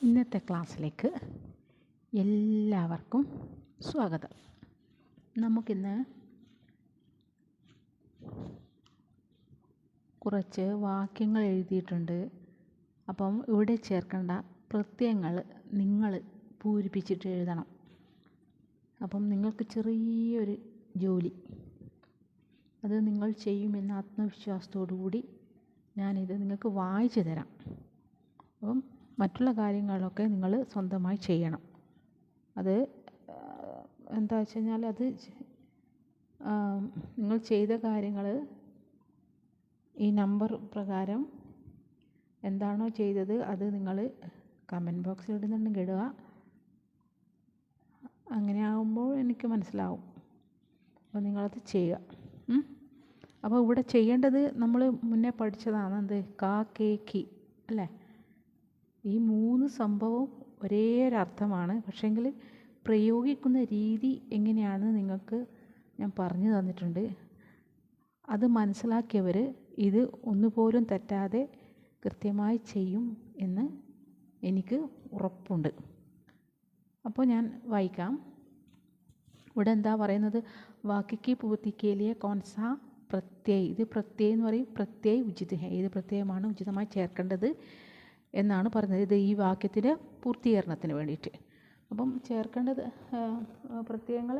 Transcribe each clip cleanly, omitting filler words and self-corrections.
ഇന്നത്തെ ക്ലാസ്സിലേക്ക് എല്ലാവർക്കും സ്വാഗതം. നമുക്കിന്ന് കുറച്ച് വാക്യങ്ങൾ എഴുതിയിട്ടുണ്ട്. അപ്പം ഇവിടെ ചേർക്കേണ്ട പ്രത്യയങ്ങൾ നിങ്ങൾ പൂരിപ്പിച്ചിട്ട് എഴുതണം. അപ്പം നിങ്ങൾക്ക് ചെറിയൊരു ജോലി, അത് നിങ്ങൾ ചെയ്യുമെന്ന ആത്മവിശ്വാസത്തോടു കൂടി ഞാനിത് നിങ്ങൾക്ക് വായിച്ചു തരാം. അപ്പം മറ്റുള്ള കാര്യങ്ങളൊക്കെ നിങ്ങൾ സ്വന്തമായി ചെയ്യണം. അത് എന്താ വെച്ച് കഴിഞ്ഞാൽ അത് നിങ്ങൾ ചെയ്ത കാര്യങ്ങൾ ഈ നമ്പർ പ്രകാരം എന്താണോ ചെയ്തത് അത് നിങ്ങൾ കമൻറ്റ് ബോക്സിൽ ഇടുന്നുണ്ടെങ്കിൽ ഇടുക. അങ്ങനെ ആകുമ്പോൾ എനിക്ക് മനസ്സിലാവും. അപ്പോൾ നിങ്ങളത് ചെയ്യുക. അപ്പോൾ ഇവിടെ ചെയ്യേണ്ടത് നമ്മൾ മുന്നേ പഠിച്ചതാണ്. എന്ത് കാ കേ കി അല്ലേ? ഈ 3 സംഭവം ഒരേ ഒരർത്ഥമാണ്. പക്ഷേങ്കിൽ പ്രയോഗിക്കുന്ന രീതി എങ്ങനെയാണെന്ന് നിങ്ങൾക്ക് ഞാൻ പറഞ്ഞു തന്നിട്ടുണ്ട്. അത് മനസ്സിലാക്കിയവർ ഇത് ഒന്നുപോലും തെറ്റാതെ കൃത്യമായി ചെയ്യും എന്ന് എനിക്ക് ഉറപ്പുണ്ട്. അപ്പോൾ ഞാൻ വായിക്കാം. ഇവിടെ എന്താ പറയുന്നത്? വാക്യക്ക് പൂർത്തിക്കേലിയ കോൺസാ പ്രത്യയ്. ഇത് പ്രത്യയ് എന്ന് പറയും. പ്രത്യയ് ഉചിത് ഹേ. ഇത് പ്രത്യയമാണ് ഉചിതമായി ചേർക്കേണ്ടത് എന്നാണ് പറഞ്ഞത്. ഇത് ഈ വാക്യത്തിൻ്റെ പൂർത്തീകരണത്തിന് വേണ്ടിയിട്ട്. അപ്പം ചേർക്കേണ്ടത് പ്രത്യയങ്ങൾ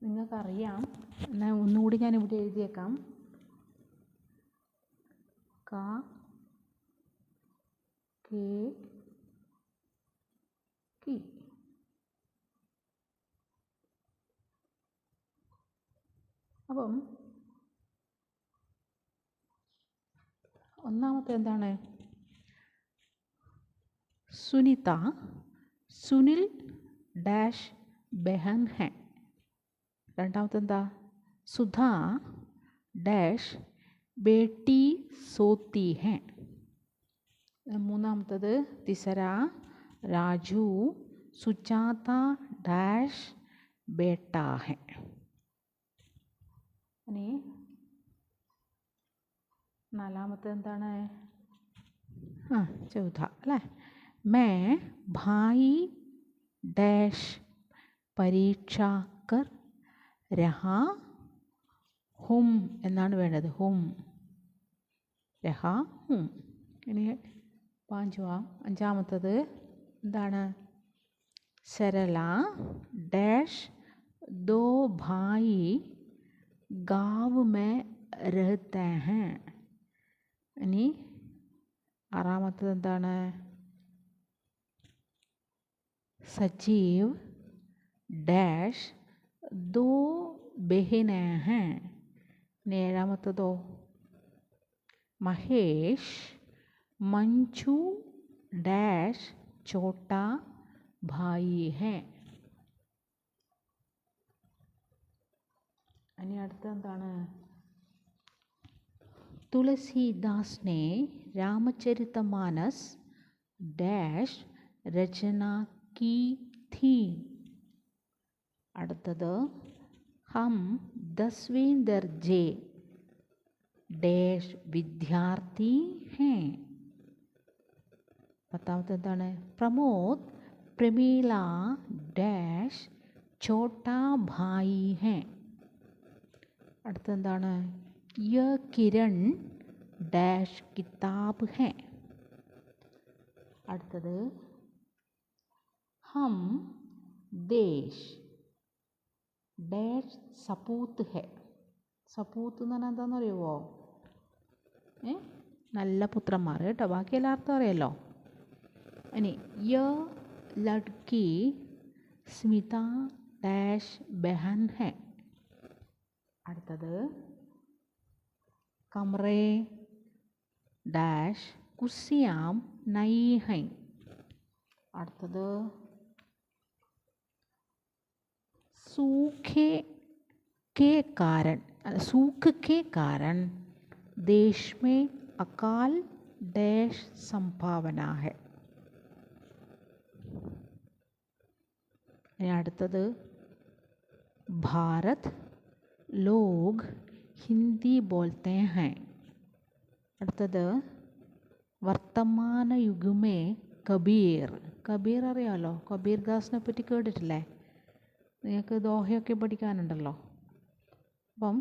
നിങ്ങൾക്കറിയാം. എന്നാൽ ഒന്നുകൂടി ഞാൻ ഇവിടെ എഴുതിയേക്കാം. കാ കേ കി. അപ്പം ഒന്നാമത്തെ എന്താണ്? സുനിത സുനിൽ ഡാഷ് ബെഹൻ ഹെ. രണ്ടാമത്തെ എന്താ? സുധാ ഡാഷ് ബേട്ടി സോത്തി ഹെ. മൂന്നാമത്തത് തിസര രാജു സുജാത ഡാഷ് ബേട്ടാ ഹെ. ഇനി നാലാമത്തെ എന്താണ്? ചൗഥ അല്ലേ? മേ ഭായി ഡാഷ് പരീക്ഷ കർ രഹാ ഹും എന്നാണ് വേണ്ടത്. ഹും രഹാ ഹും. ഇനി അഞ്ചാമത്തത് എന്താണ്? സരള ഡാഷ് ദോ ഭായി ഗാവ് മേ രഹത്തെ ഹെ. ഇനി ആറാമത്തത് എന്താണ്? സജീവ് ഡാഷ് ദോ ബെഹിനെ ഹെ. ഇനി ഏഴാമത്തതോ? മഹേഷ് മഞ്ജു ഡാഷ് ചോട്ടാ ഭായി ഹെ. ഇനി അടുത്ത എന്താണ്? തുളസീദാസ് ने रामचरितमानस डैश रचना की थी. അടുത്തത് हम 10वीं दर्जे डैश विद्यार्थी हैं. പത്താമത്തെ എന്താണ്? പ്രമോദ് പ്രമീള ഡാഷ് ചോട്ടാ ഭായി ഹെ. അടുത്തെന്താണ്? യ കിരൺ ഡാഷ് കിതാബ് ഹെ. അടുത്തത് ഹം ദേശ് ഡാഷ് സപൂത്ത് ഹെ. സപൂത്ത് എന്ന് പറഞ്ഞാൽ എന്താണെന്ന് അറിയുമോ? നല്ല പുത്രന്മാർ കേട്ടോ. ബാക്കി എല്ലാവർക്കും അറിയാമല്ലോ. ഇനി യ ലഡ്കി സ്മിത ഡാഷ് ബെഹൻ ഹെ. അടുത്തത് കമറേ ഡാഷ് കുർസിയാം നൈ ഹൈ. അടുത്തത് सूखे के कारण देश में अकाल डैश संभावना है. അടുത്തത് भारत लोग हिंदी बोलते हैं. അടുത്തത് वर्तमान युग में കബീർ. കബീർ അറിയാമല്ലോ, കബീർ ദാസിനെ പറ്റി കേട്ടിട്ടില്ലേ? നിങ്ങൾക്ക് ദോഹയൊക്കെ പഠിക്കാനുണ്ടല്ലോ. അപ്പം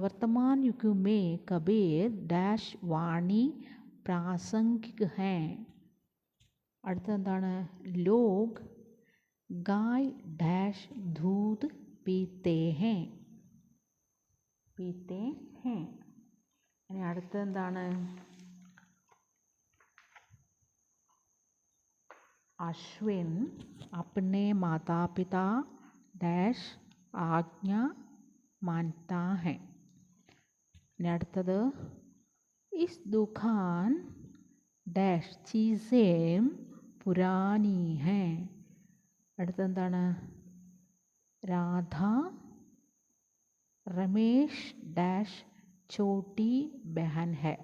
വർത്തമാൻ യുഗ് മേ കബീർ ഡാഷ് വാണി പ്രാസംഗിക് ഹേ. അടുത്തെന്താണ്? ലോഗ് ഗായ് ഡാഷ് ദൂത് പീത്തേ ഹേ. പീത്തേ ഹേ. ഇനി അടുത്തെന്താണ്? अश्विन अपने माता पिता डैश आज्ञा मानता है. ഇനി അടുത്തത് इस दुकान डैश चीज़ें पुरानी हैं. അടുത്തെന്താണ്? രാധ രമേശ് ഡാഷ് ചോട്ടി ബഹൻ ഹെ.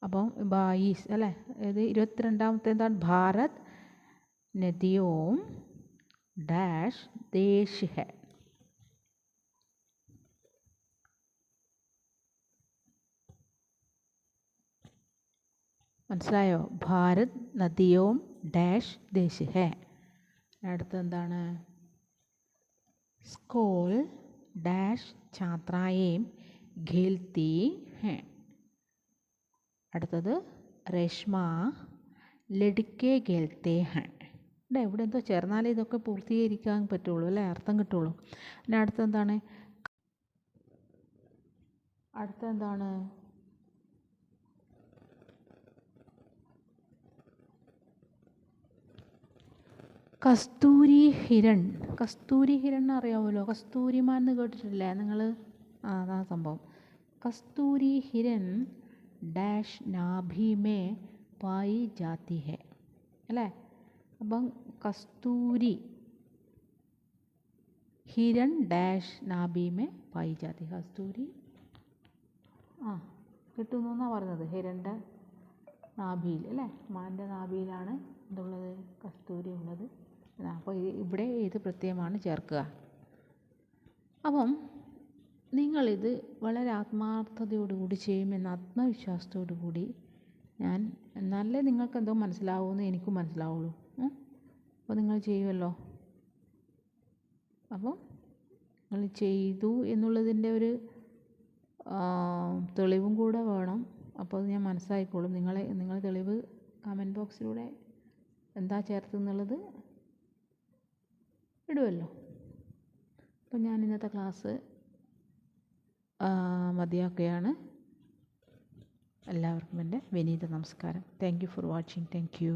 അപ്പം 22 അല്ലേ? ഇത് 22ാമത്തെ എന്താണ്? ഭാരത് നദിയോം ഡാഷ് ദേശ് ഹെ. മനസ്സിലായോ? ഭാരത് നദിയോം ഡാഷ് ദേശ് ഹെ. അടുത്തെന്താണ്? സ്കൂൾ ഡാഷ് ഛാത്രായേം ഖേൽത്തി ഹെ. അടുത്തത് രേഷ്മ ലഡ്കെ ഖേൽത്തെ ഹെ. ഇവിടെ എന്തോ ചേർന്നാലേ ഇതൊക്കെ പൂർത്തീകരിക്കാൻ പറ്റുള്ളൂ അല്ലേ, അർത്ഥം കിട്ടുള്ളൂ. പിന്നെ അടുത്തെന്താണ്? കസ്തൂരി ഹിരൺ. കസ്തൂരി ഹിരൺ അറിയാമല്ലോ, കസ്തൂരിമാൻ എന്ന് കേട്ടിട്ടില്ലേ നിങ്ങൾ? അതാ സംഭവം. കസ്തൂരി ഹിരൺ ഡാഷ് നാഭി മേ പായി ജാത്തി ഹെ അല്ലേ? അപ്പം കസ്തൂരി ഹിരൺ ഡാഷ് നാഭി മേ പായി ജാത്തി. കസ്തൂരി കിട്ടുന്നു എന്നാണ് പറഞ്ഞത്. ഹിരണിൻ്റെ നാഭിയിൽ അല്ലേ, മാൻ്റെ നാഭിയിലാണ് എന്തുള്ളത്? കസ്തൂരി ഉള്ളത്. അപ്പോൾ ഇവിടെ ഇത് പ്രത്യേകമാണ് ചേർക്കുക. അപ്പം നിങ്ങളിത് വളരെ ആത്മാർത്ഥതയോടുകൂടി ചെയ്യുമെന്ന ആത്മവിശ്വാസത്തോടു കൂടി ഞാൻ, എന്നാലേ നിങ്ങൾക്ക് എന്തോ മനസ്സിലാവുമെന്ന് എനിക്കും മനസ്സിലാവുള്ളൂ. അപ്പോൾ നിങ്ങൾ ചെയ്യുമല്ലോ. അപ്പോൾ നിങ്ങൾ ചെയ്തു എന്നുള്ളതിൻ്റെ ഒരു തെളിവും കൂടെ വേണം. അപ്പോൾ അത് ഞാൻ മനസ്സിലാക്കിക്കോളും. നിങ്ങൾ തെളിവ് കമൻറ്റ് ബോക്സിലൂടെ എന്താ ചേർത്തെന്നുള്ളത് ഇടുമല്ലോ. അപ്പം ഞാൻ ഇന്നത്തെ ക്ലാസ് മതിയാക്കുകയാണ്. എല്ലാവർക്കും എൻ്റെ വിനീത നമസ്കാരം. Thank you for watching. Thank you.